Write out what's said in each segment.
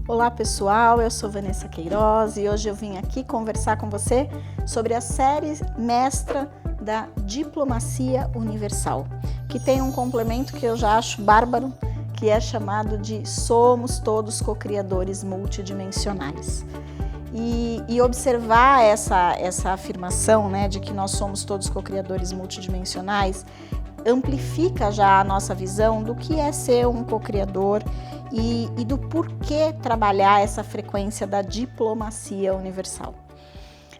Olá pessoal, eu sou Vanessa Queiroz e hoje eu vim aqui conversar com você sobre a série mestra da Diplomacia Universal, que tem um complemento que eu já acho bárbaro, que é chamado de Somos Todos Co-Criadores Multidimensionais. E observar essa afirmação, né, de que nós somos todos co-criadores multidimensionais, amplifica já a nossa visão do que é ser um co-criador e do porquê trabalhar essa frequência da diplomacia universal.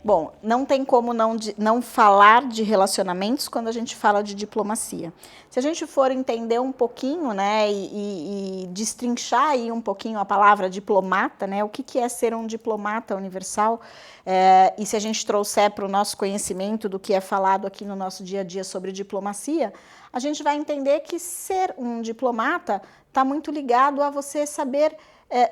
Bom, não tem como não falar de relacionamentos quando a gente fala de diplomacia. Se a gente for entender um pouquinho, né, e destrinchar aí um pouquinho a palavra diplomata, né, o que é ser um diplomata universal, e se a gente trouxer para o nosso conhecimento do que é falado aqui no nosso dia a dia sobre diplomacia, a gente vai entender que ser um diplomata está muito ligado a você saber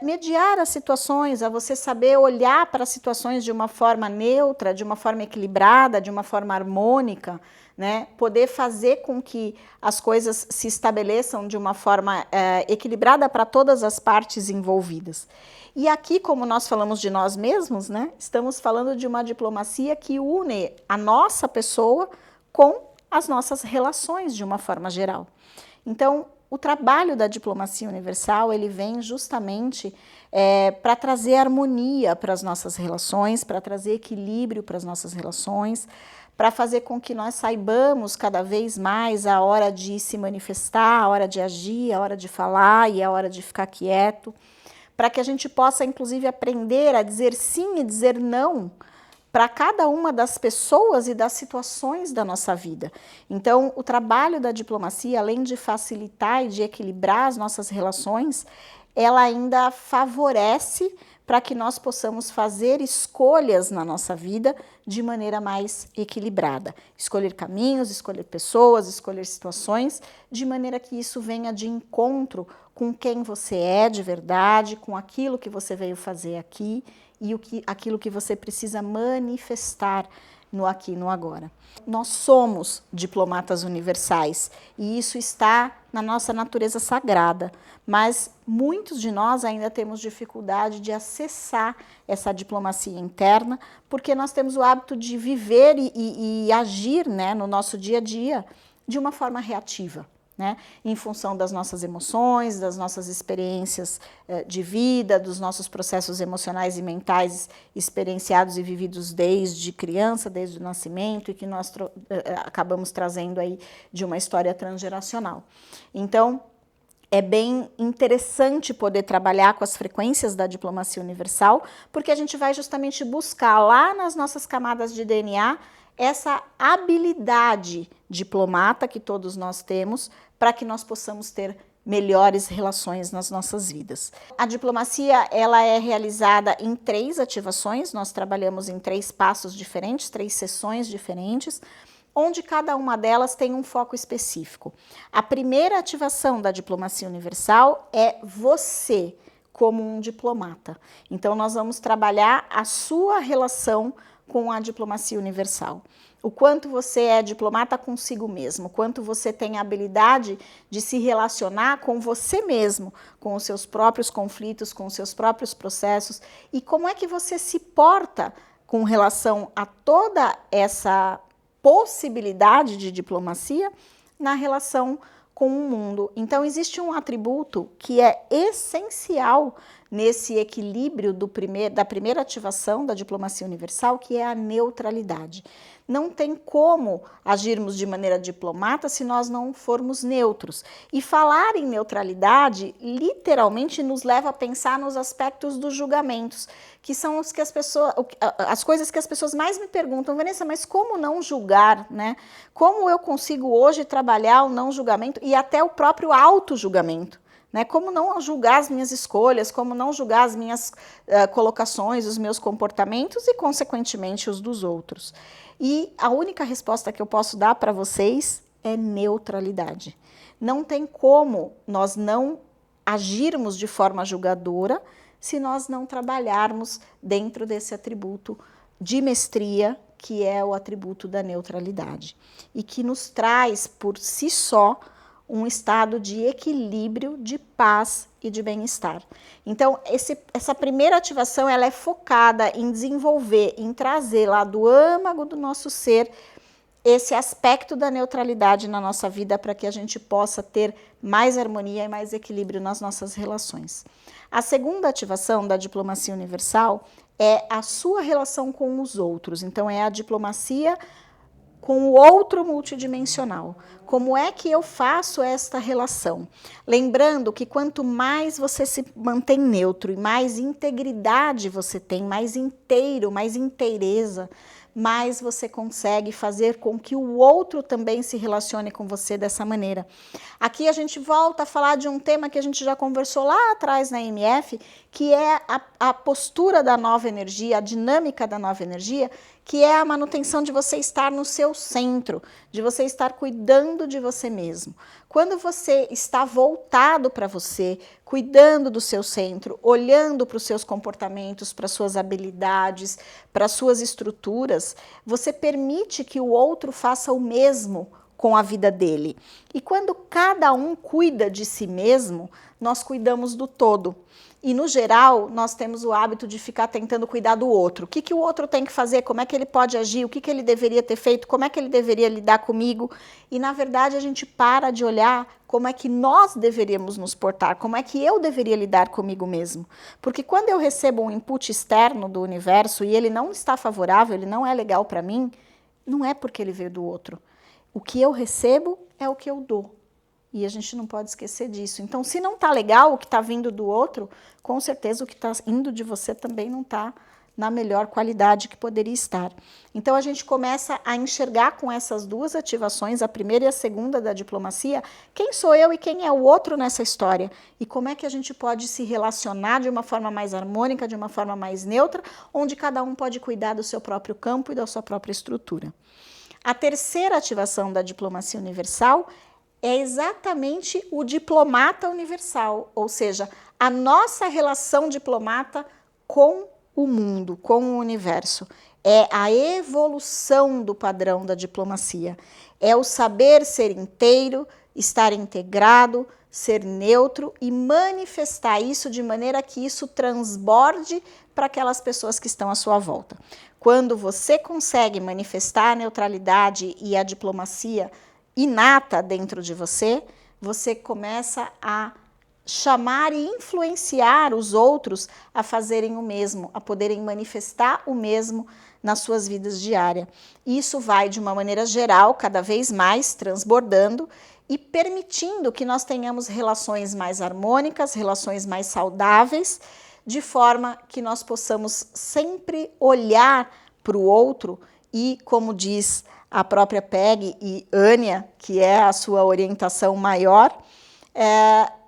mediar as situações, a você saber olhar para as situações de uma forma neutra, de uma forma equilibrada, de uma forma harmônica, né? Poder fazer com que as coisas se estabeleçam de uma forma equilibrada para todas as partes envolvidas. E aqui, como nós falamos de nós mesmos, né? Estamos falando de uma diplomacia que une a nossa pessoa com as nossas relações de uma forma geral. Então, o trabalho da diplomacia universal, ele vem justamente para trazer harmonia para as nossas relações, para trazer equilíbrio para as nossas relações, para fazer com que nós saibamos cada vez mais a hora de se manifestar, a hora de agir, a hora de falar e a hora de ficar quieto, para que a gente possa, inclusive, aprender a dizer sim e dizer não para cada uma das pessoas e das situações da nossa vida. Então, o trabalho da diplomacia, além de facilitar e de equilibrar as nossas relações, ela ainda favorece para que nós possamos fazer escolhas na nossa vida de maneira mais equilibrada. Escolher caminhos, escolher pessoas, escolher situações, de maneira que isso venha de encontro com quem você é de verdade, com aquilo que você veio fazer aqui, e aquilo que você precisa manifestar no aqui e no agora. Nós somos diplomatas universais e isso está na nossa natureza sagrada, mas muitos de nós ainda temos dificuldade de acessar essa diplomacia interna, porque nós temos o hábito de viver e agir, né, no nosso dia a dia de uma forma reativa. Né, em função das nossas emoções, das nossas experiências de vida, dos nossos processos emocionais e mentais experienciados e vividos desde criança, desde o nascimento, e que nós acabamos trazendo aí de uma história transgeracional. Então, é bem interessante poder trabalhar com as frequências da diplomacia universal, porque a gente vai justamente buscar lá nas nossas camadas de DNA essa habilidade diplomata que todos nós temos para que nós possamos ter melhores relações nas nossas vidas. A diplomacia, ela é realizada em 3 ativações, nós trabalhamos em 3 passos diferentes, 3 sessões diferentes, onde cada uma delas tem um foco específico. A primeira ativação da diplomacia universal é você como um diplomata. Então, nós vamos trabalhar a sua relação com a diplomacia universal. O quanto você é diplomata consigo mesmo, o quanto você tem a habilidade de se relacionar com você mesmo, com os seus próprios conflitos, com os seus próprios processos, e como é que você se porta com relação a toda essa possibilidade de diplomacia na relação com o mundo. Então, existe um atributo que é essencial nesse equilíbrio da primeira ativação da diplomacia universal, que é a neutralidade. Não tem como agirmos de maneira diplomata se nós não formos neutros. E falar em neutralidade, literalmente, nos leva a pensar nos aspectos dos julgamentos, que são os que as coisas que as pessoas mais me perguntam, Vanessa, mas como não julgar, né? Como eu consigo hoje trabalhar o não julgamento e até o próprio auto-julgamento? Né? Como não julgar as minhas escolhas, como não julgar as minhas colocações, os meus comportamentos e, consequentemente, os dos outros. E a única resposta que eu posso dar para vocês é neutralidade. Não tem como nós não agirmos de forma julgadora se nós não trabalharmos dentro desse atributo de mestria, que é o atributo da neutralidade, e que nos traz, por si só, um estado de equilíbrio, de paz e de bem-estar. Então, essa primeira ativação, ela é focada em desenvolver, em trazer lá do âmago do nosso ser esse aspecto da neutralidade na nossa vida para que a gente possa ter mais harmonia e mais equilíbrio nas nossas relações. A segunda ativação da diplomacia universal é a sua relação com os outros. Então, é a diplomacia com o outro multidimensional. Como é que eu faço esta relação? Lembrando que quanto mais você se mantém neutro e mais integridade você tem, mais inteiro, mais inteireza, mais você consegue fazer com que o outro também se relacione com você dessa maneira. Aqui a gente volta a falar de um tema que a gente já conversou lá atrás na MF, que é a postura da nova energia, a dinâmica da nova energia, que é a manutenção de você estar no seu centro, de você estar cuidando de você mesmo. Quando você está voltado para você, cuidando do seu centro, olhando para os seus comportamentos, para suas habilidades, para suas estruturas, você permite que o outro faça o mesmo com a vida dele. E quando cada um cuida de si mesmo, nós cuidamos do todo. E, no geral, nós temos o hábito de ficar tentando cuidar do outro. O que o outro tem que fazer, como é que ele pode agir, o que ele deveria ter feito, como é que ele deveria lidar comigo. E, na verdade, a gente para de olhar como é que nós deveríamos nos portar, como é que eu deveria lidar comigo mesmo. Porque quando eu recebo um input externo do universo e ele não está favorável, ele não é legal para mim, não é porque ele veio do outro. O que eu recebo é o que eu dou. E a gente não pode esquecer disso. Então, se não está legal o que está vindo do outro, com certeza o que está indo de você também não está na melhor qualidade que poderia estar. Então, a gente começa a enxergar com essas duas ativações, a primeira e a segunda da diplomacia, quem sou eu e quem é o outro nessa história. E como é que a gente pode se relacionar de uma forma mais harmônica, de uma forma mais neutra, onde cada um pode cuidar do seu próprio campo e da sua própria estrutura. A terceira ativação da diplomacia universal é exatamente o diplomata universal, ou seja, a nossa relação diplomata com o mundo, com o universo. É a evolução do padrão da diplomacia. É o saber ser inteiro, estar integrado, ser neutro e manifestar isso de maneira que isso transborde para aquelas pessoas que estão à sua volta. Quando você consegue manifestar a neutralidade e a diplomacia inata dentro de você, você começa a chamar e influenciar os outros a fazerem o mesmo, a poderem manifestar o mesmo nas suas vidas diárias. Isso vai, de uma maneira geral, cada vez mais transbordando e permitindo que nós tenhamos relações mais harmônicas, relações mais saudáveis, de forma que nós possamos sempre olhar para o outro e, como diz a própria Peg e Ania, que é a sua orientação maior,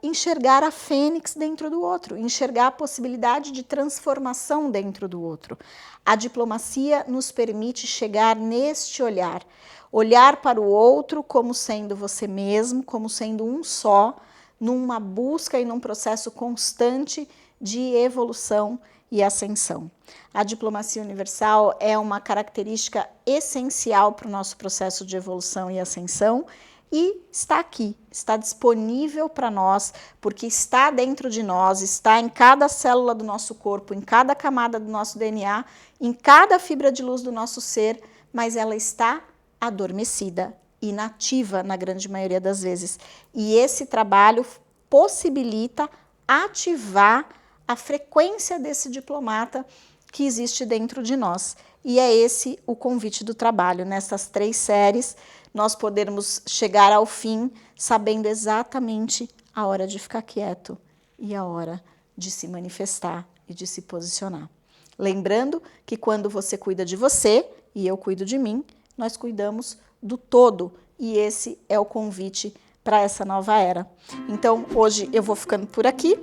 enxergar a fênix dentro do outro, enxergar a possibilidade de transformação dentro do outro. A diplomacia nos permite chegar neste olhar, olhar para o outro como sendo você mesmo, como sendo um só, numa busca e num processo constante de evolução e ascensão. A diplomacia universal é uma característica essencial para o nosso processo de evolução e ascensão e está aqui, está disponível para nós, porque está dentro de nós, está em cada célula do nosso corpo, em cada camada do nosso DNA, em cada fibra de luz do nosso ser, mas ela está adormecida, inativa na grande maioria das vezes. E esse trabalho possibilita ativar a frequência desse diplomata que existe dentro de nós. E é esse o convite do trabalho. Nessas 3 séries, nós podermos chegar ao fim sabendo exatamente a hora de ficar quieto e a hora de se manifestar e de se posicionar. Lembrando que quando você cuida de você e eu cuido de mim, nós cuidamos do todo. E esse é o convite para essa nova era. Então, hoje eu vou ficando por aqui.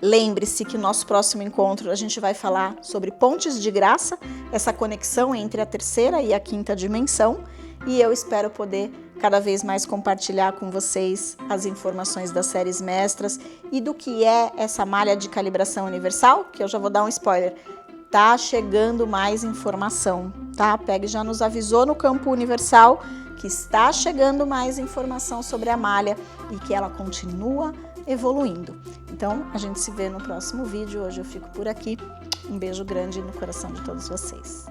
Lembre-se que o nosso próximo encontro a gente vai falar sobre pontes de graça, essa conexão entre a terceira e a quinta dimensão, e eu espero poder cada vez mais compartilhar com vocês as informações das séries mestras e do que é essa malha de calibração universal, que eu já vou dar um spoiler. Tá chegando mais informação, tá? A PEG já nos avisou no campo universal que está chegando mais informação sobre a malha e que ela continua evoluindo. Então, a gente se vê no próximo vídeo. Hoje eu fico por aqui. Um beijo grande no coração de todos vocês.